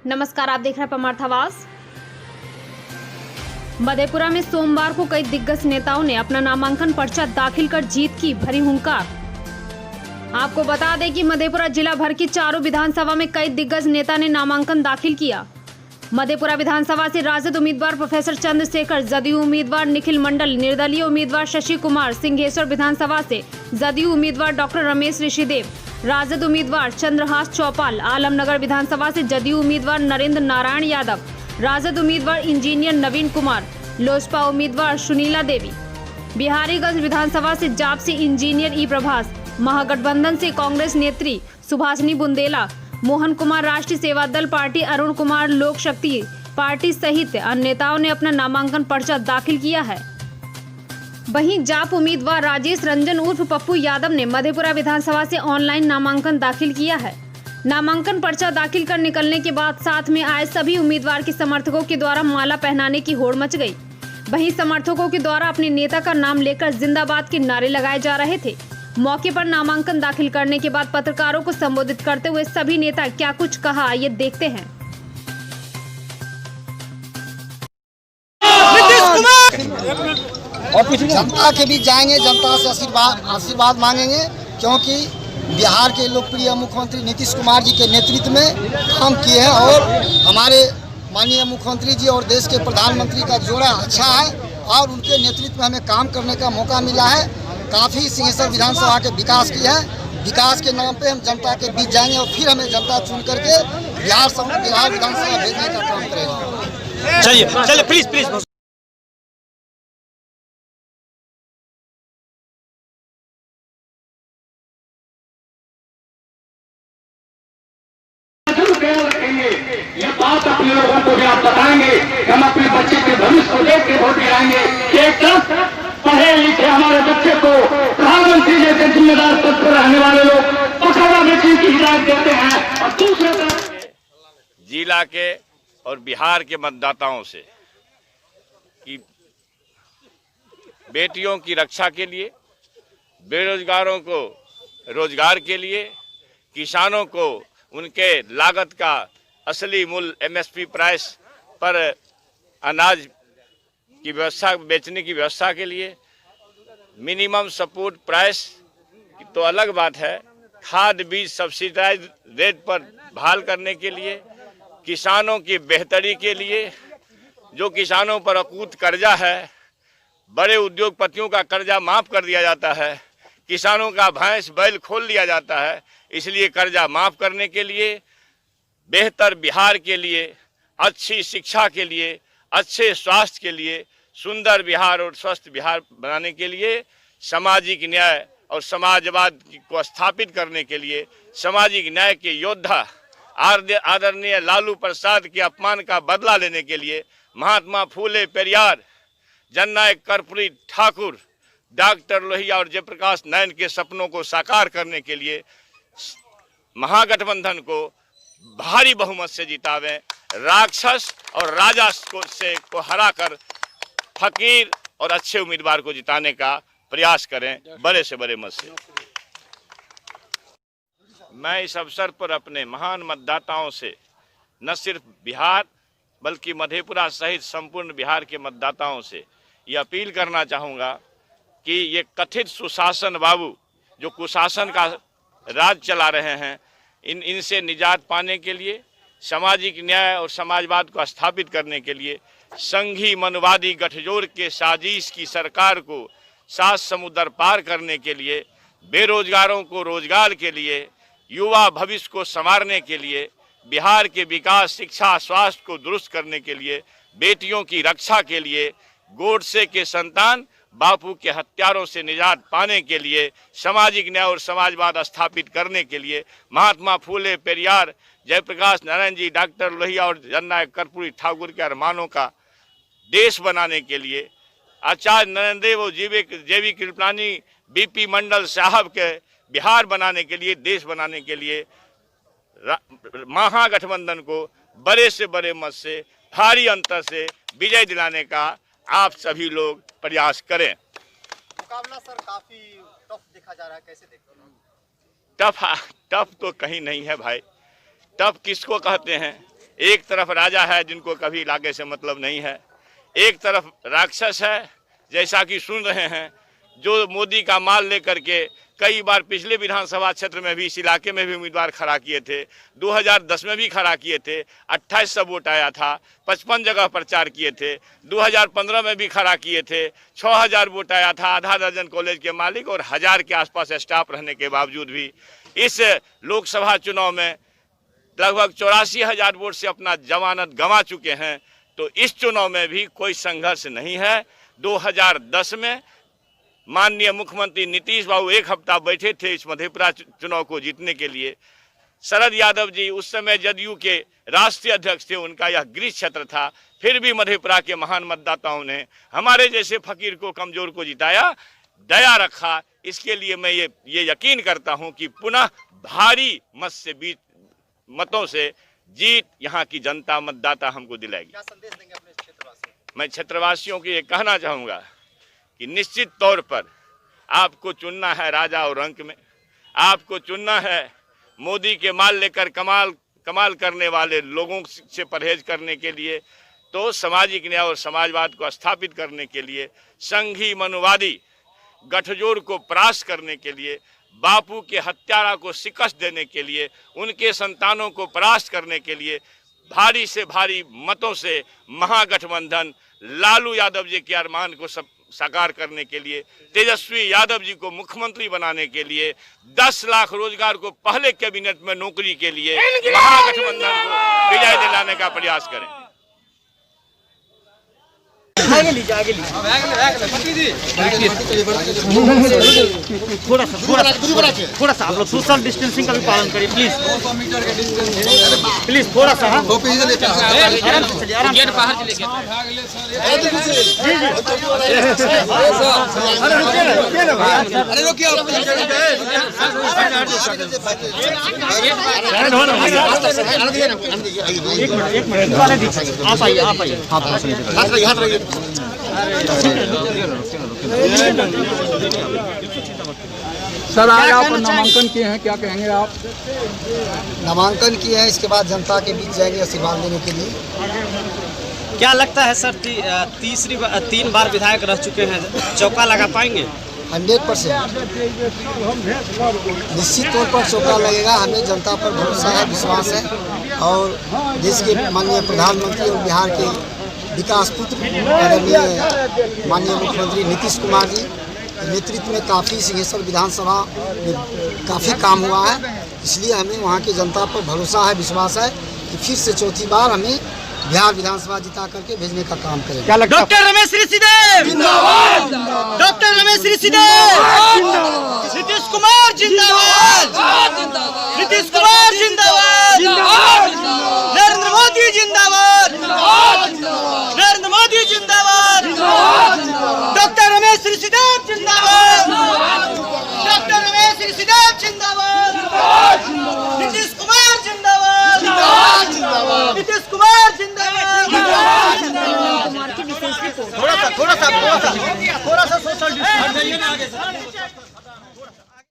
नमस्कार, आप देख रहे हैं परमार्थ आवाज। मधेपुरा में सोमवार को कई दिग्गज नेताओं ने अपना नामांकन पर्चा दाखिल कर जीत की भरी हुंकार। आपको बता दें कि मधेपुरा जिला भर की चारों विधानसभा में कई दिग्गज नेता ने नामांकन दाखिल किया। मधेपुरा विधानसभा से राजद उम्मीदवार प्रोफेसर चंद्रशेखर, जदयू उम्मीदवार निखिल मंडल, निर्दलीय उम्मीदवार शशि कुमार, सिंहेश्वर विधानसभा से जदयू उम्मीदवार डॉक्टर रमेश ऋषिदेव, राजद उम्मीदवार चंद्रहास चौपाल, आलमनगर विधानसभा से जदयू उम्मीदवार नरेंद्र नारायण यादव, राजद उम्मीदवार इंजीनियर नवीन कुमार, लोजपा उम्मीदवार सुनीला देवी, बिहारीगंज विधानसभा से जाप से इंजीनियर ई प्रभास, महागठबंधन से कांग्रेस नेत्री सुभाषिनी बुंदेला, मोहन कुमार राष्ट्रीय सेवा दल पार्टी, अरुण कुमार लोक शक्ति पार्टी सहित अन्य नेताओं ने अपना नामांकन पर्चा दाखिल किया है। वहीं जाप उम्मीदवार राजेश रंजन उर्फ पप्पू यादव ने मधेपुरा विधानसभा से ऑनलाइन नामांकन दाखिल किया है। नामांकन पर्चा दाखिल कर निकलने के बाद साथ में आए सभी उम्मीदवार के समर्थकों के द्वारा माला पहनाने की होड़ मच गई। वहीं समर्थकों के द्वारा अपने नेता का नाम लेकर जिंदाबाद के नारे लगाए जा रहे थे। मौके पर नामांकन दाखिल करने के बाद पत्रकारों को संबोधित करते हुए सभी नेता क्या कुछ कहा, ये देखते हैं। और कुछ जनता के बीच जाएंगे, जनता से आशीर्वाद मांगेंगे, क्योंकि बिहार के लोकप्रिय मुख्यमंत्री नीतीश कुमार जी के नेतृत्व में काम किए हैं और हमारे माननीय मुख्यमंत्री जी और देश के प्रधानमंत्री का जोड़ा अच्छा है और उनके नेतृत्व में हमें काम करने का मौका मिला है। काफ़ी सिंहेश्वर विधानसभा के विकास किया है। विकास के नाम पे हम जनता के बीच जाएंगे और फिर हमें जनता चुन करके बिहार विधानसभा भेजने का काम करेगा। चलिए प्लीज ये बात अपने लोगों को भी आप बताएंगे कि हम अपने बच्चे के भविष्य को देख के वोट गिराएंगे। एक तरफ पढ़े लिखे हमारे बच्चे को प्रधानमंत्री जैसे जिम्मेदार पद पर रहने वाले लोग पकड़ा बेचने की हिदायत देते हैं और दूसरे तरफ जिला के और बिहार के मतदाताओं से कि बेटियों की रक्षा के लिए, बेरोजगारों को रोजगार के लिए, किसानों को उनके लागत का असली मूल्य MSP प्राइस पर अनाज की व्यवस्था, बेचने की व्यवस्था के लिए, मिनिमम सपोर्ट प्राइस की तो अलग बात है, खाद बीज सब्सिडाइज रेट पर बहाल करने के लिए, किसानों की बेहतरी के लिए, जो किसानों पर अकूत कर्जा है, बड़े उद्योगपतियों का कर्जा माफ़ कर दिया जाता है, किसानों का भैंस बैल खोल लिया जाता है, इसलिए कर्जा माफ़ करने के लिए, बेहतर बिहार के लिए, अच्छी शिक्षा के लिए, अच्छे स्वास्थ्य के लिए, सुंदर बिहार और स्वस्थ बिहार बनाने के लिए, सामाजिक न्याय और समाजवाद को स्थापित करने के लिए, सामाजिक न्याय के योद्धा आदरणीय लालू प्रसाद के अपमान का बदला लेने के लिए, महात्मा फूले पेरियार, जननायक कर्पूरी ठाकुर, डॉक्टर लोहिया और जयप्रकाश नारायण के सपनों को साकार करने के लिए महागठबंधन को भारी बहुमत से जितावें, राक्षस और राजा को हराकर फकीर और अच्छे उम्मीदवार को जिताने का प्रयास करें, बड़े से बड़े मत से। मैं इस अवसर पर अपने महान मतदाताओं से न सिर्फ बिहार बल्कि मधेपुरा सहित संपूर्ण बिहार के मतदाताओं से ये अपील करना चाहूँगा कि ये कथित सुशासन बाबू जो कुशासन का राज चला रहे हैं, इनसे निजात पाने के लिए, सामाजिक न्याय और समाजवाद को स्थापित करने के लिए, संघी मनवादी गठजोड़ के साजिश की सरकार को 7 समुद्र पार करने के लिए, बेरोजगारों को रोजगार के लिए, युवा भविष्य को संवारने के लिए, बिहार के विकास, शिक्षा, स्वास्थ्य को दुरुस्त करने के लिए, बेटियों की रक्षा के लिए, गोडसे के संतान बापू के हत्यारों से निजात पाने के लिए, सामाजिक न्याय और समाजवाद स्थापित करने के लिए, महात्मा फूले पेरियार, जयप्रकाश नारायण जी, डॉक्टर लोहिया और जननायक कर्पूरी ठाकुर के अरमानों का देश बनाने के लिए, आचार्य नरेंद्र देव और जेवी कृपलानी, BP मंडल साहब के बिहार बनाने के लिए, देश बनाने के लिए महागठबंधन को बड़े से बड़े मत से, भारी अंतर से विजय दिलाने का आप सभी लोग प्रयास करें। मुकाबला सर काफी टफ देखा जा रहा है, कैसे देखते हैं? टफ तो कहीं नहीं है भाई। टफ किसको कहते हैं? एक तरफ राजा है जिनको कभी इलाके से मतलब नहीं है, एक तरफ राक्षस है जैसा कि सुन रहे हैं, जो मोदी का माल लेकर के कई बार पिछले विधानसभा क्षेत्र में भी इस इलाके में भी उम्मीदवार खड़ा किए थे, 2010 में भी खड़ा किए थे, 2800 वोट आया था, 55 जगह प्रचार किए थे, 2015 में भी खड़ा किए थे, 6000 वोट आया था, आधा दर्जन कॉलेज के मालिक और 1000 के आसपास स्टाफ रहने के बावजूद भी इस लोकसभा चुनाव में लगभग 84,000 वोट से अपना जमानत गंवा चुके हैं। तो इस चुनाव में भी कोई संघर्ष नहीं है। 2010 में माननीय मुख्यमंत्री नीतीश बाबू एक हफ्ता बैठे थे इस मधेपुरा चुनाव को जीतने के लिए। शरद यादव जी उस समय जदयू के राष्ट्रीय अध्यक्ष थे, उनका यह गृह क्षेत्र था, फिर भी मधेपुरा के महान मतदाताओं ने हमारे जैसे फकीर को, कमजोर को जिताया, दया रखा। इसके लिए मैं ये यकीन करता हूं कि पुनः भारी मतों से जीत यहाँ की जनता मतदाता हमको दिलाएगी। क्या संदेश देंगे अपने क्षेत्रवासियों? मैं क्षेत्रवासियों को ये कहना चाहूँगा कि निश्चित तौर पर आपको चुनना है राजा और अंक में, आपको चुनना है मोदी के माल लेकर कमाल करने वाले लोगों से परहेज करने के लिए, तो सामाजिक न्याय और समाजवाद को स्थापित करने के लिए, संघी मनुवादी गठजोड़ को परास्त करने के लिए, बापू के हत्यारा को शिकस्त देने के लिए, उनके संतानों को परास्त करने के लिए भारी से भारी मतों से महागठबंधन लालू यादव जी के अरमान को साकार करने के लिए, तेजस्वी यादव जी को मुख्यमंत्री बनाने के लिए, 10 लाख रोजगार को पहले कैबिनेट में नौकरी के लिए महागठबंधन को विजय दिलाने का प्रयास करें। आगे लीजिए थोड़ा सा आप लोग सोशल डिस्टेंसिंग का भी पालन करिए प्लीज थोड़ा सा। एक मिनट आप आइए। सर आज आप नामांकन किए हैं, क्या कहेंगे आप? नामांकन किए हैं, इसके बाद जनता के बीच जाएंगे आशीर्वाद देने के लिए। क्या लगता है सर 3 बार विधायक रह चुके हैं, चौका लगा पाएंगे? 100% निश्चित तौर पर चौका लगेगा। हमें जनता पर भरोसा है, विश्वास है और देश के माननीय प्रधानमंत्री और बिहार के विकास पुत्र आदरणीय माननीय मुख्यमंत्री नीतीश कुमार जी के नेतृत्व में काफ़ी सिंहेश्वर विधानसभा में काफ़ी काम हुआ है, इसलिए हमें वहाँ की जनता पर भरोसा है, विश्वास है कि फिर से चौथी बार हमें बिहार विधानसभा जिता करके भेजने का काम करेंगे। क्या लगता है? डॉक्टर रमेश ऋषिदेव जिंदाबाद, डॉक्टर रमेश ऋषिदेव जिंदाबाद, नीतीश कुमार जिंदाबाद, नीतीश कुमार जिंदाबाद।